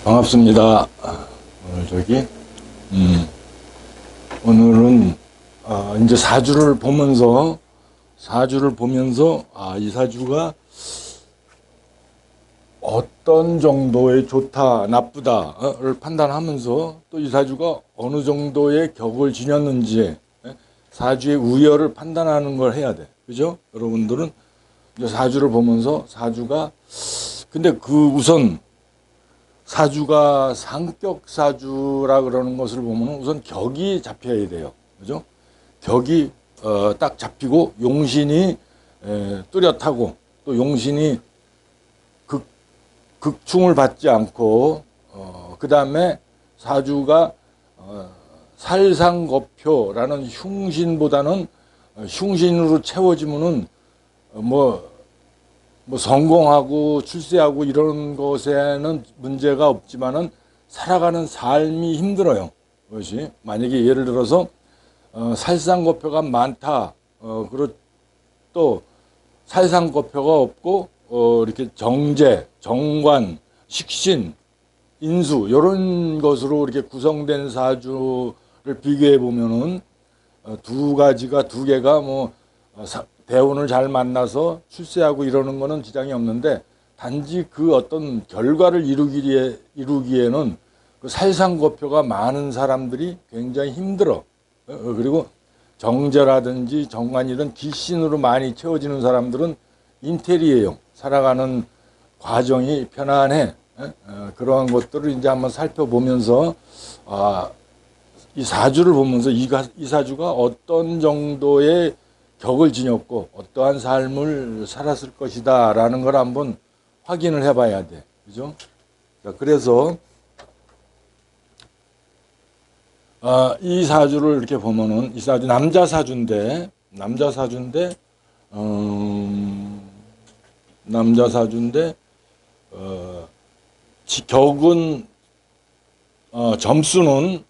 반갑습니다. 오늘 오늘은 이제 사주를 보면서 이 사주가 어떤 정도의 좋다, 나쁘다를 판단하면서 또 이 사주가 어느 정도의 격을 지녔는지 사주의 우열을 판단하는 걸 해야 돼. 그죠? 여러분들은 이제 사주를 보면서 근데 우선 사주가 상격 사주라 그러는 것을 보면 우선 격이 잡혀야 돼요. 그죠? 격이 딱 잡히고 용신이 뚜렷하고 또 용신이 극충을 받지 않고 그 다음에 사주가 살상거표라는 흉신보다는 흉신으로 채워지면은 뭐 성공하고 출세하고 이런 것에는 문제가 없지만은 살아가는 삶이 힘들어요. 그것이 만약에 예를 들어서 살상거표가 많다. 그리고 또 살상거표가 없고 이렇게 정제, 정관, 식신, 인수 이런 것으로 이렇게 구성된 사주를 비교해 보면은 두 개가 대운을 잘 만나서 출세하고 이러는 거는 지장이 없는데 단지 그 어떤 결과를 이루기에는 그 살상거표가 많은 사람들이 굉장히 힘들어. 그리고 정제라든지 정관이든 기신으로 많이 채워지는 사람들은 인텔이에요. 살아가는 과정이 편안해. 그러한 것들을 이제 한번 살펴보면서 이 사주를 보면서 이 사주가 어떤 정도의 격을 지녔고 어떠한 삶을 살았을 것이다 라는 걸 한번 확인을 해봐야 돼. 그죠? 자, 그래서 이 사주를 이렇게 보면은 이 사주 남자 사주인데 격은 점수는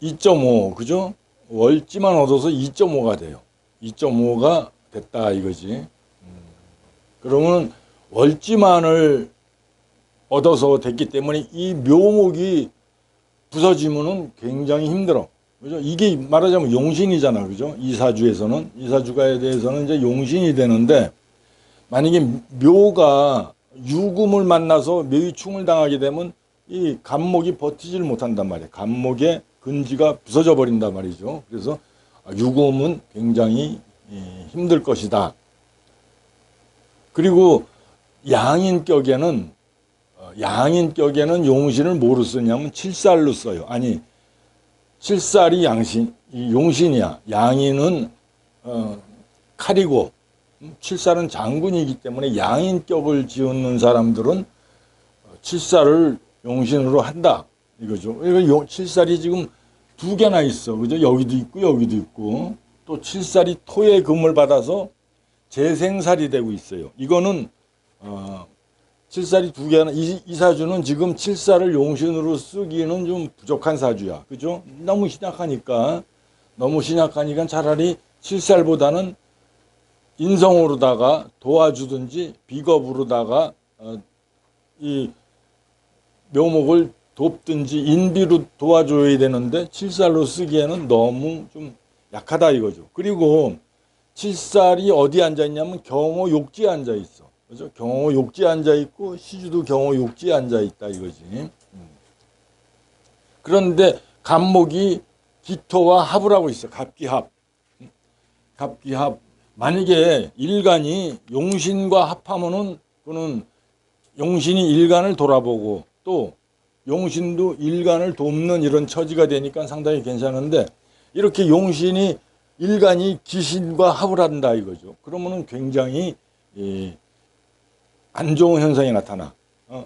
2.5 그죠? 월지만 얻어서 2.5가 돼요. 2.5가 됐다 이거지. 그러면 월지만을 얻어서 됐기 때문에 이 묘목이 부서지면은 굉장히 힘들어. 그죠? 이게 말하자면 용신이잖아. 그죠? 이 사주가에 대해서는 이제 용신이 되는데 만약에 묘가 유금을 만나서 묘유충을 당하게 되면 이 간목이 버티질 못한단 말이에요. 간목의 근지가 부서져 버린단 말이죠. 그래서 유금은 굉장히 힘들 것이다. 그리고 양인격에는 용신을 뭐로 쓰냐면 칠살로 써요. 아니, 칠살이 용신이야. 양인은 칼이고 칠살은 장군이기 때문에 양인격을 지었는 사람들은 칠살을 용신으로 한다 이거죠. 이거 칠살이 지금 두 개나 있어. 그죠? 여기도 있고 여기도 있고 또 칠살이 토의 금을 받아서 재생살이 되고 있어요. 이거는 칠살이 두 개나 이 사주는 지금 칠살을 용신으로 쓰기에는 좀 부족한 사주야. 그죠? 너무 신약하니까 차라리 칠살보다는 인성으로다가 도와주든지 비겁으로다가 이 묘목을 돕든지 인비로 도와줘야 되는데 칠살로 쓰기에는 너무 좀 약하다 이거죠. 그리고 칠살이 어디 앉아 있냐면 경호 욕지에 앉아 있어. 그죠? 경호 욕지에 앉아 있고 시주도 경호 욕지에 앉아 있다 이거지. 그런데 간목이 기토와 합을 하고 있어. 갑기합. 만약에 일간이 용신과 합하면은 그는 용신이 일간을 돌아보고 또 용신도 일간을 돕는 이런 처지가 되니까 상당히 괜찮은데 이렇게 일간이 기신과 합을 한다 이거죠. 그러면은 굉장히 안 좋은 현상이 나타나.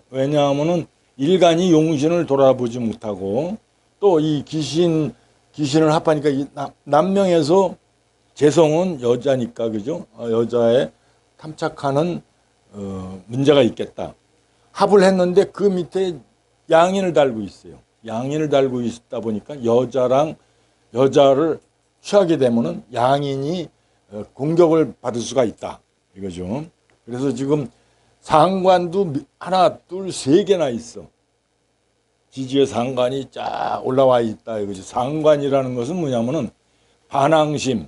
왜냐하면은 일간이 용신을 돌아보지 못하고 또 이 기신을 합하니까 이 남명에서 재성은 여자니까 그죠? 여자에 탐착하는 문제가 있겠다. 합을 했는데 그 밑에 양인을 달고 있어요. 양인을 달고 있다 보니까 여자를 취하게 되면은 양인이 공격을 받을 수가 있다. 이거죠. 그래서 지금 상관도 하나, 둘, 세 개나 있어. 지지의 상관이 쫙 올라와 있다 이거지. 상관이라는 것은 뭐냐면은 반항심,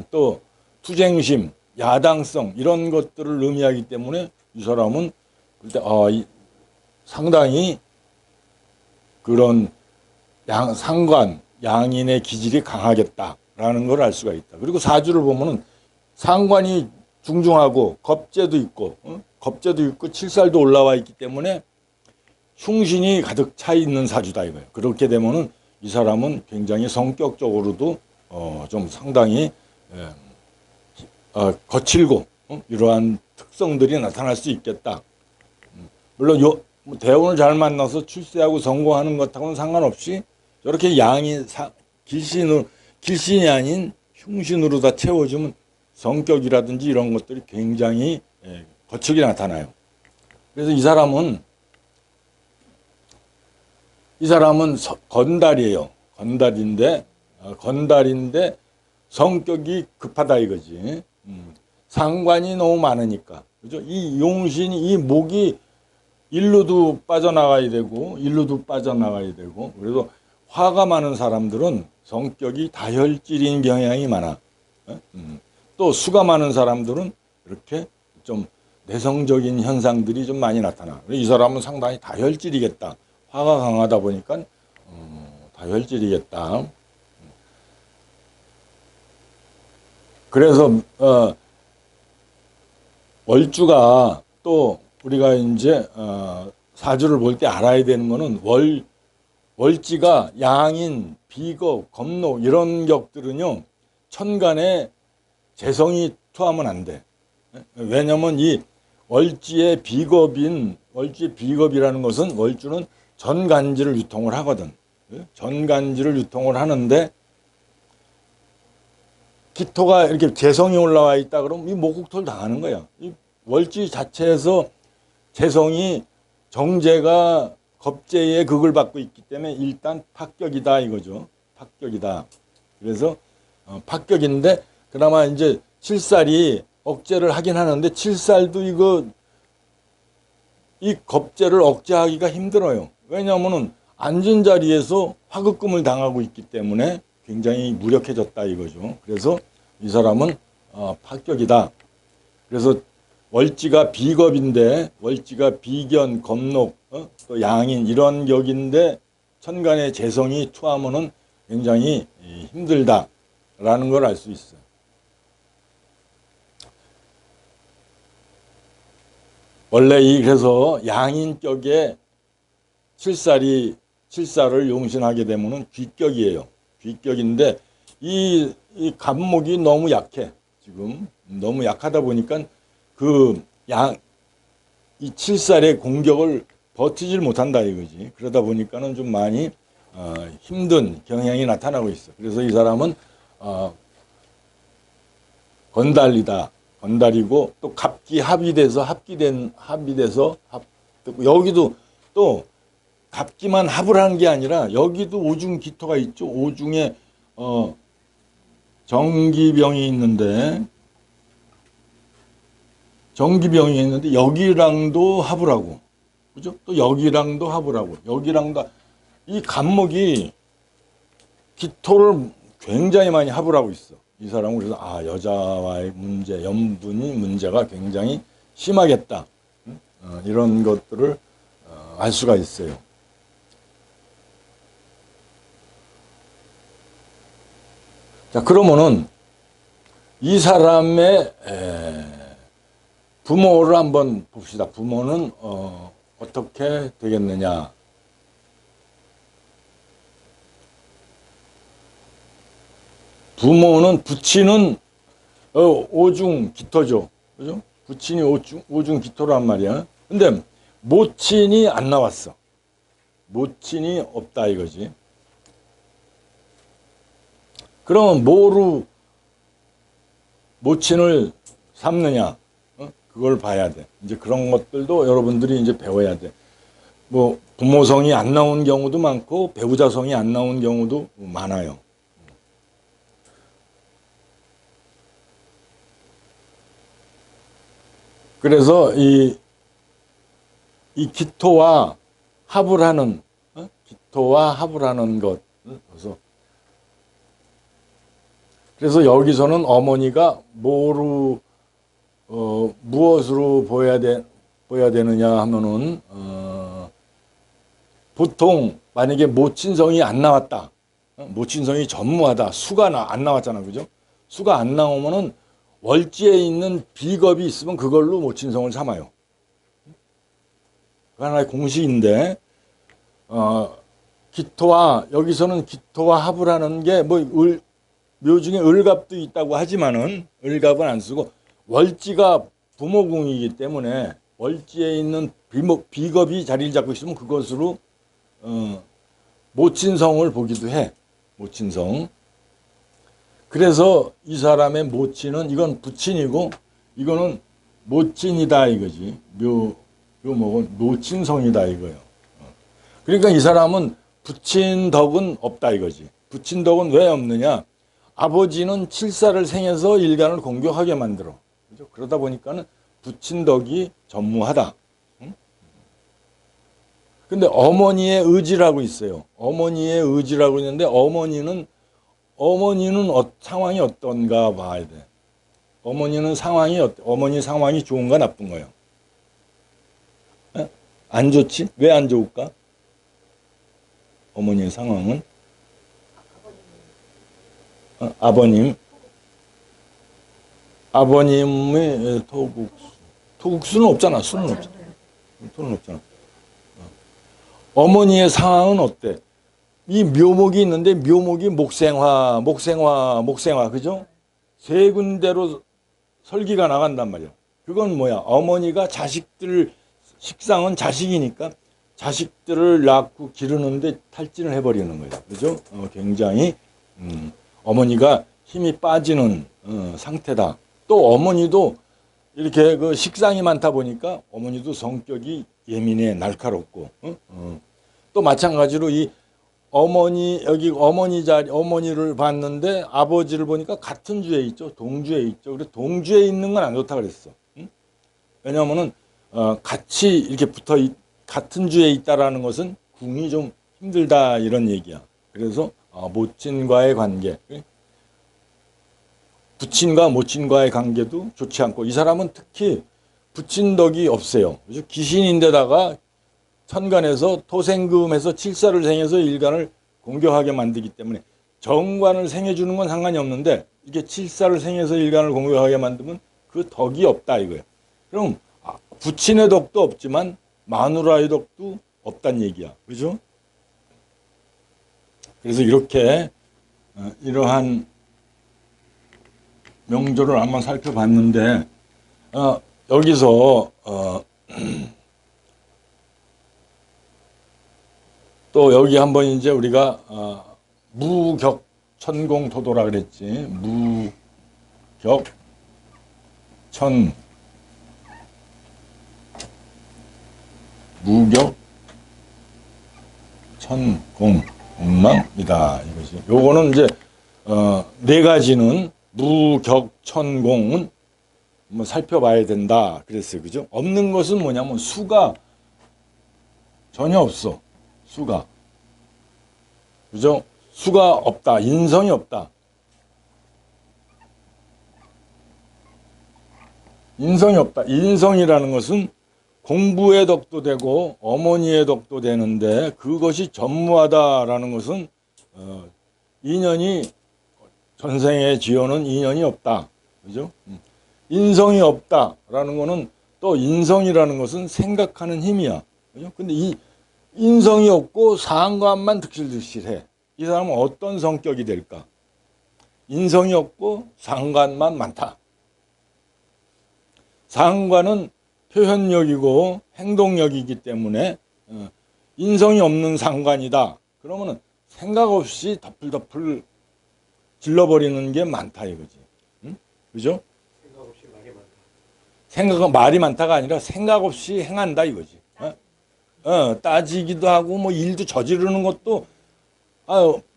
또 투쟁심, 야당성 이런 것들을 의미하기 때문에 이 사람은 그때 상당히 그런 상관, 양인의 기질이 강하겠다라는 걸 알 수가 있다. 그리고 사주를 보면은 상관이 중중하고 겁재도 있고, 겁재도 있고 칠살도 올라와 있기 때문에 흉신이 가득 차 있는 사주다 이거예요. 그렇게 되면은 이 사람은 굉장히 성격적으로도 좀 상당히 거칠고 이러한 특성들이 나타날 수 있겠다. 물론 뭐 대운을 잘 만나서 출세하고 성공하는 것하고는 상관없이 저렇게 양이 길신이 아닌 흉신으로 다 채워주면 성격이라든지 이런 것들이 굉장히 거칠게 나타나요. 그래서 이 사람은 건달이에요. 건달인데 성격이 급하다 이거지. 상관이 너무 많으니까. 그죠? 이 용신이, 이 목이 일루도 빠져나가야 되고, 그래서 화가 많은 사람들은 성격이 다혈질인 경향이 많아. 또 수가 많은 사람들은 이렇게 좀 내성적인 현상들이 좀 많이 나타나. 이 사람은 상당히 다혈질이겠다. 화가 강하다 보니까 다혈질이겠다. 그래서 월주가 또 우리가 이제 사주를 볼 때 알아야 되는 거는 월지가 양인, 비겁, 겁록 이런 격들은요 천간에 재성이 투하면 안 돼. 왜냐면 이 월지의 비겁이라는 것은 월주는 전간지를 유통을 하거든. 전간지를 유통을 하는데 기토가 이렇게 재성이 올라와 있다 그러면 이 목국토를 당하는 거야. 이 월지 자체에서 재성이 정제가 겁재의 극을 받고 있기 때문에 일단 파격이다 이거죠. 파격이다. 그래서 파격인데 그나마 이제 칠살이 억제를 하긴 하는데 칠살도 이 겁재를 억제하기가 힘들어요. 왜냐하면은 앉은 자리에서 화급금을 당하고 있기 때문에 굉장히 무력해졌다 이거죠. 그래서 이 사람은 파격이다. 그래서 월지가 비겁인데 월지가 비견, 겁록, 또 양인 이런 격인데 천간의 재성이 투하면은 굉장히 힘들다라는 걸 알 수 있어요. 원래 그래서 양인 격에 칠살을 용신하게 되면은 귀격이에요. 귀격인데 이 간목이 너무 약해. 지금 너무 약하다 보니까 이 칠살의 공격을 버티질 못한다 이거지. 그러다 보니까는 좀 많이 힘든 경향이 나타나고 있어. 그래서 이 사람은 건달이고 또 갑기 합의돼서 여기도 또 갑기만 합을 하는 게 아니라 여기도 오중 기토가 있죠. 오중에 정기병이 있는데 여기랑도 합을 하고 그죠? 또 여기랑도 합을 하고 이 간목이 기토를 굉장히 많이 합을 하고 있어. 이 사람은 그래서 여자와의 문제, 염분이 문제가 굉장히 심하겠다. 이런 것들을 알 수가 있어요. 자, 그러면은 이 사람의 부모를 한번 봅시다. 부모는 어떻게 되겠느냐? 부모는 부친은 오중 기토죠. 그죠? 부친이 오중 기토란 말이야. 근데 모친이 안 나왔어. 모친이 없다 이거지. 그러면 뭐로 모친을 삼느냐? 그걸 봐야 돼. 이제 그런 것들도 여러분들이 이제 배워야 돼. 뭐 부모성이 안 나온 경우도 많고 배우자성이 안 나온 경우도 많아요. 그래서 이 기토와 합을 하는, 기토와 합을 하는 것. 그래서 여기서는 어머니가 무엇으로 보여야 되느냐 하면은, 보통 만약에 모친성이 안 나왔다. 모친성이 전무하다. 수가 안 나왔잖아. 그죠? 수가 안 나오면은 월지에 있는 비겁이 있으면 그걸로 모친성을 삼아요. 그 하나의 공식인데, 여기서는 기토와 합을 하는 게 묘중에 을갑도 있다고 하지만은 을갑은 안 쓰고 월지가 부모궁이기 때문에 월지에 있는 비겁이 자리를 잡고 있으면 그것으로 모친성을 보기도 해. 모친성. 그래서 이 사람의 모친은 이건 부친이고 이거는 모친이다 이거지. 묘목은 모친성이다 이거예요. 그러니까 이 사람은 부친덕은 없다 이거지. 부친덕은 왜 없느냐? 아버지는 칠사를 생해서 일간을 공격하게 만들어. 그죠? 그러다 보니까는 부친덕이 전무하다. 근데 어머니의 의지라고 있어요. 어머니의 의지라고 있는데 어머니는 상황이 어떤가 봐야 돼. 어머니 상황이 좋은가 나쁜가요? 안 좋지? 왜 안 좋을까? 어머니의 상황은? 아버님의 토국수는 없잖아. 수는 없잖아. 토는 없잖아. 어머니의 상황은 어때? 이 묘목이 있는데 묘목이 목생화, 그죠? 세 군데로 설기가 나간단 말이야. 그건 뭐야? 어머니가 식상은 자식이니까 자식들을 낳고 기르는데 탈진을 해버리는 거예요. 그죠? 굉장히, 어머니가 힘이 빠지는 상태다. 또 어머니도 이렇게 그 식상이 많다 보니까 어머니도 성격이 예민해, 날카롭고, 또 마찬가지로 이 여기 어머니를 봤는데 아버지를 보니까 같은 주에 있죠. 동주에 있죠. 그래서 동주에 있는 건 안 좋다 그랬어. 왜냐하면은, 같이 이렇게 같은 주에 있다라는 것은 궁이 좀 힘들다 이런 얘기야. 그래서, 모친과의 관계. 부친과 모친과의 관계도 좋지 않고 이 사람은 특히 부친덕이 없어요. 귀신인데다가 천간에서 토생금해서 칠사를 생해서 일간을 공격하게 만들기 때문에 정관을 생해주는 건 상관이 없는데 이게 칠사를 생해서 일간을 공격하게 만들면 그 덕이 없다 이거예요. 그럼 부친의 덕도 없지만 마누라의 덕도 없단 얘기야. 그죠? 그래서 이렇게 이러한 명조를 한번 살펴봤는데 여기서 또 여기 한번 이제 우리가 무격천공토도라 그랬지. 무격천공망이다 이것이. 요거는 이제 네 가지는 무격천공은 뭐 살펴봐야 된다 그랬어요. 그죠? 없는 것은 뭐냐면 수가 전혀 없어. 수가. 그죠? 수가 없다. 인성이 없다. 인성이 없다. 인성이라는 것은 공부의 덕도 되고 어머니의 덕도 되는데 그것이 전무하다라는 것은 인연이 전생에 지어놓은 인연이 없다. 그죠? 인성이 없다라는 것은 또 인성이라는 것은 생각하는 힘이야. 그죠? 근데 이 인성이 없고 상관만 득실득실해. 이 사람은 어떤 성격이 될까? 인성이 없고 상관만 많다. 상관은 표현력이고 행동력이기 때문에 인성이 없는 상관이다. 그러면은 생각 없이 덮을덮을 질러버리는 게 많다 이거지. 응? 그죠? 생각 없이 말이 많다. 생각은 말이 많다가 아니라 생각 없이 행한다 이거지. 따지기도 하고 뭐 일도 저지르는 것도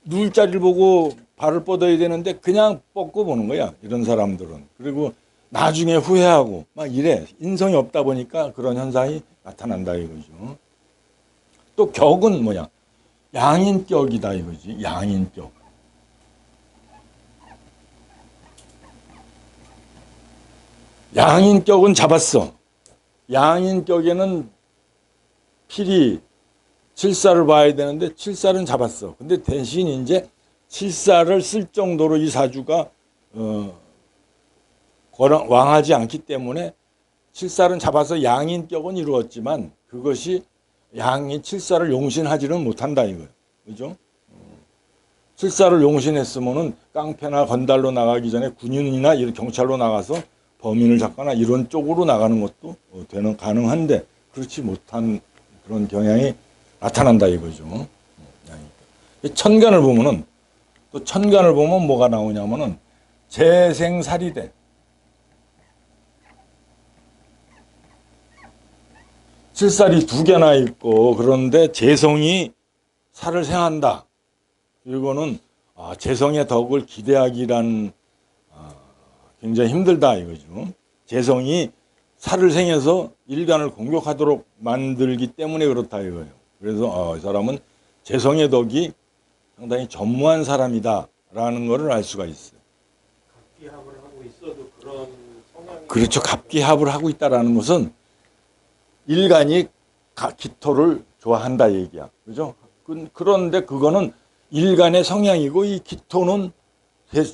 누울 자리를 보고 발을 뻗어야 되는데 그냥 뻗고 보는 거야 이런 사람들은. 그리고 나중에 후회하고 막 이래. 인성이 없다 보니까 그런 현상이 나타난다 이거죠. 또 격은 뭐냐? 양인격이다 이거지. 양인격. 양인격은 잡았어. 양인격에는 필히 칠사를 봐야 되는데 칠사는 잡았어. 근데 대신 이제 칠사를 쓸 정도로 이 사주가 왕하지 않기 때문에 칠사는 잡아서 양인격은 이루었지만 그것이 양이 칠사를 용신하지는 못한다 이거예요. 그죠? 칠사를 용신했으면은 깡패나 건달로 나가기 전에 군인이나 이런 경찰로 나가서 범인을 잡거나 이런 쪽으로 나가는 것도 가능한데 그렇지 못한 그런 경향이 나타난다 이거죠. 천간을 보면은 또 천간을 보면 뭐가 나오냐면은 재생살이 돼. 칠살이 2개나 있고 그런데 재성이 살을 생한다. 이거는 재성의 덕을 기대하기란 굉장히 힘들다 이거죠. 재성이 살을 생해서 일간을 공격하도록 만들기 때문에 그렇다 이거예요. 그래서 이 사람은 재성의 덕이 상당히 전무한 사람이다라는 것을 알 수가 있어요. 갑기합을 하고 있어도 그런 성향이 그렇죠. 갑기합을 하고 있다라는 것은 일간이 기토를 좋아한다 얘기야. 그죠? 그런데 그거는 일간의 성향이고 이 기토는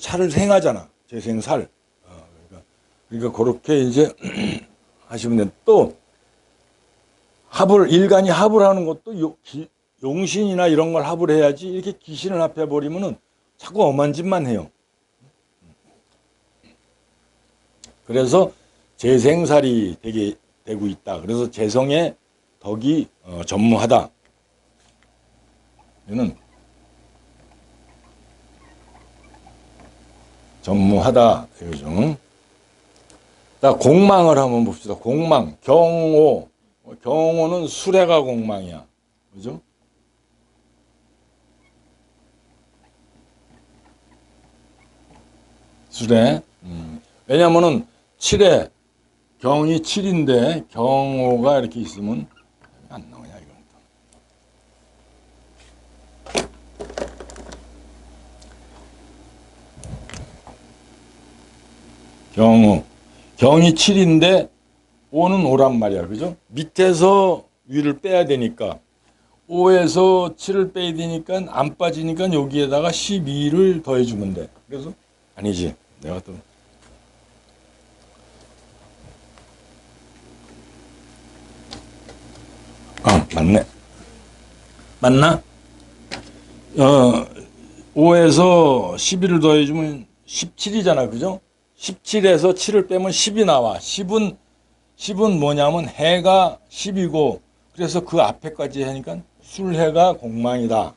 살을 생하잖아. 재생살. 그러니까 그렇게 이제 하시면 돼. 또 일간이 합을 하는 것도 용신이나 이런 걸 합을 해야지 이렇게 귀신을 합해 버리면은 자꾸 엄한 짓만 해요. 그래서 재생살이 되고 있다. 그래서 재성의 덕이 전무하다. 이는 전무하다 이거죠. 자, 공망을 한번 봅시다. 공망, 경오. 경오는 수레가 공망이야. 그죠? 수레. 왜냐면은 7에 경이 7인데 경오가 이렇게 있으면 안 나오냐 이건. 경오. 경이 7인데 5는 5란 말이야. 그죠? 밑에서 위를 빼야 되니까 5에서 7을 빼야 되니까 안 빠지니까 여기에다가 12를 더해주면 돼. 그래서 아니지. 내가 또 맞네. 맞나? 5에서 12를 더해주면 17이잖아. 그죠? 17에서 7을 빼면 10이 나와. 10은 뭐냐면 해가 10이고 그래서 그 앞에까지 하니까 술해가 공망이다.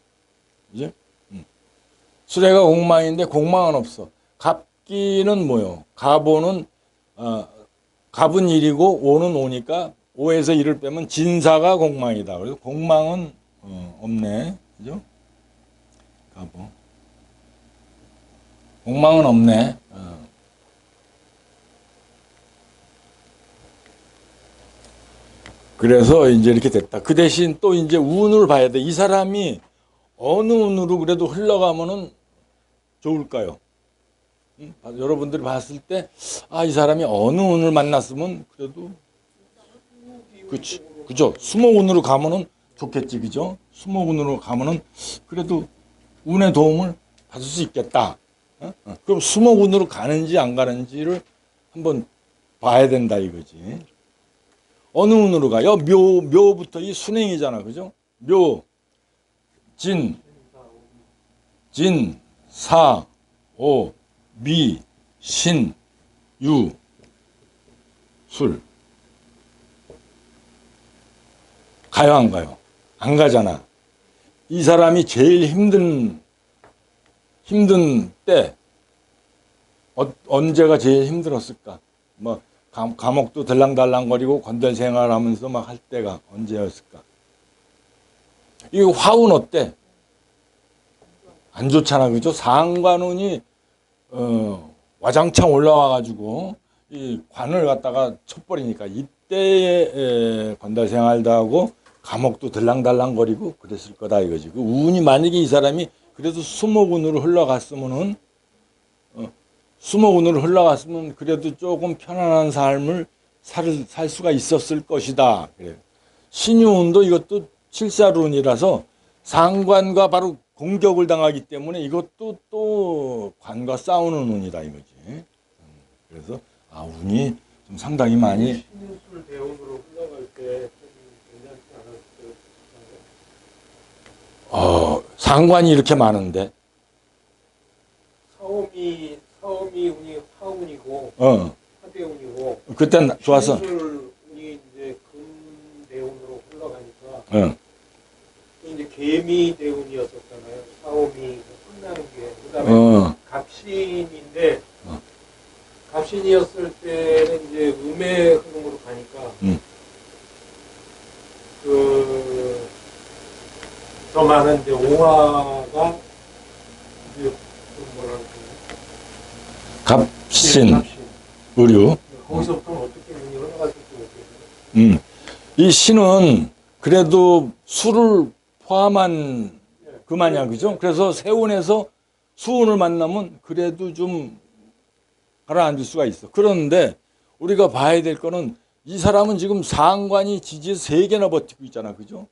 그죠? 술해가 공망인데 공망은 없어. 갑기는 뭐요? 갑오는 갑은 1이고 5는 5니까 5에서 1을 빼면 진사가 공망이다. 그래서 공망은 없네. 그죠? 갑오. 공망은 없네. 그래서 이제 이렇게 됐다. 그 대신 또 이제 운을 봐야 돼. 이 사람이 어느 운으로 그래도 흘러가면은 좋을까요? 여러분들이 봤을 때, 이 사람이 어느 운을 만났으면 그래도, 그치. 그죠? 수목운으로 가면은 좋겠지. 그죠? 수목운으로 가면은 그래도 운의 도움을 받을 수 있겠다. 그럼 수목운으로 가는지 안 가는지를 한번 봐야 된다 이거지. 어느 운으로 가요? 묘부터 이 순행이잖아. 그죠? 묘, 진, 사, 오, 미, 신, 유, 술. 가요, 안 가요? 안 가잖아. 이 사람이 제일 힘든 때, 언제가 제일 힘들었을까? 뭐, 감옥도 들랑달랑거리고 건달 생활하면서 막 할 때가 언제였을까? 이 화운 어때? 안 좋잖아, 그죠? 상관운이 와장창 올라와가지고 이 관을 갖다가 쳐버리니까 이때의 건달 생활도 하고 감옥도 들랑달랑거리고 그랬을 거다 이거지. 그 운이 만약에 이 사람이 그래도 수목운으로 흘러갔으면은 수목운으로 흘러갔으면 그래도 조금 편안한 삶을 살 수가 있었을 것이다. 그래. 신유운도 이것도 칠살운이라서 상관과 바로 공격을 당하기 때문에 이것도 또 관과 싸우는 운이다 이거지. 그래서 운이 좀 상당히 많이 신유술 대운으로 흘러갈 때 좀 괜찮지 않았을까요? 상관이 이렇게 많은데 사오미 운이 화운이고 화대운이고 그땐 좋아서 신유술 운이 이제 금 대운으로 흘러가니까 이제 개미 대운이었었잖아요. 사오미 끝나는 게 그다음에 갑신인데 갑신이었을 때는 이제 음의 흐름으로 가니까 더 많은 이제 오화가 이제 뭐라고 갑신, 갑신. 의류. 거기서부터는 어떻게 운이 흘러갈지 모르겠어요. 이 신은 그래도 수를 포함한 그만이야, 그죠? 그래서 세운에서 수운을 만나면 그래도 좀 가라앉을 수가 있어. 그런데 우리가 봐야 될 거는 이 사람은 지금 상관이 지지 3개나 버티고 있잖아, 그죠?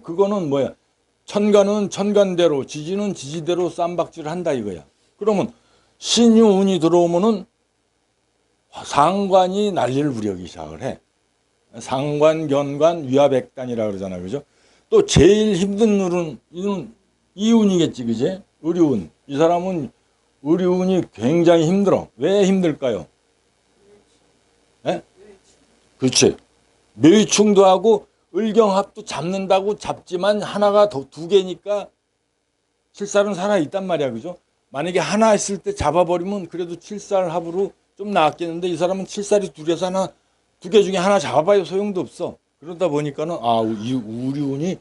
그거는 뭐야? 천간은 천간대로, 지지는 지지대로 쌈박질을 한다 이거야. 그러면 신유운이 들어오면은 상관이 난리를 부리기 시작을 해. 상관, 견관, 위화백단이라 그러잖아, 그죠? 또 제일 힘든 운은 이운이겠지, 그지? 의료운. 이 사람은 의료운이 굉장히 힘들어. 왜 힘들까요? 예? 그렇지. 묘유충도 하고 을경합도 잡는다고 잡지만 하나가 더 2개니까 칠살은 살아있단 말이야, 그죠? 만약에 하나 있을 때 잡아버리면 그래도 칠살합으로 좀 나았겠는데 이 사람은 칠살이 2개서 하나 2개 중에 하나 잡아봐야 소용도 없어. 그러다 보니까는 이 우리운이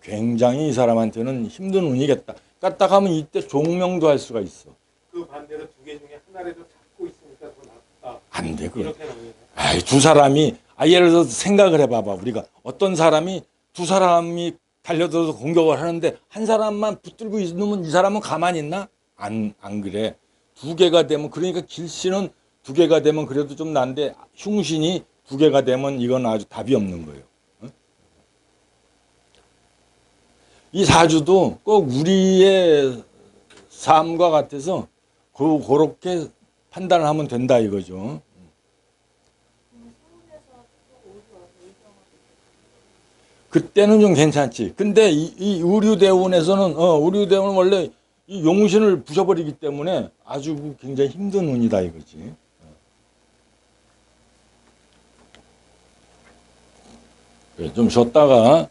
굉장히 이 사람한테는 힘든 운이겠다. 까딱하면 이때 종명도 할 수가 있어. 그 반대로 2개 중에 하나라도 잡고 있으니까 더 낫다. 안 돼, 그거. 이렇게 나옵니다. 두 사람이 예를 들어서 생각을 해봐봐. 우리가 어떤 사람이 2사람이 달려들어서 공격을 하는데 한 사람만 붙들고 있으면 이 사람은 가만히 있나? 안 그래. 2개가 되면 그러니까 길신은 2개가 되면 그래도 좀 난데 흉신이 2개가 되면 이건 아주 답이 없는 거예요. 이 사주도 꼭 우리의 삶과 같아서 그렇게 판단을 하면 된다 이거죠. 그때는 좀 괜찮지. 근데 이 의류대운에서는 의류대운은 원래 이 용신을 부셔버리기 때문에 아주 굉장히 힘든 운이다 이거지. 그래, 좀 쉬었다가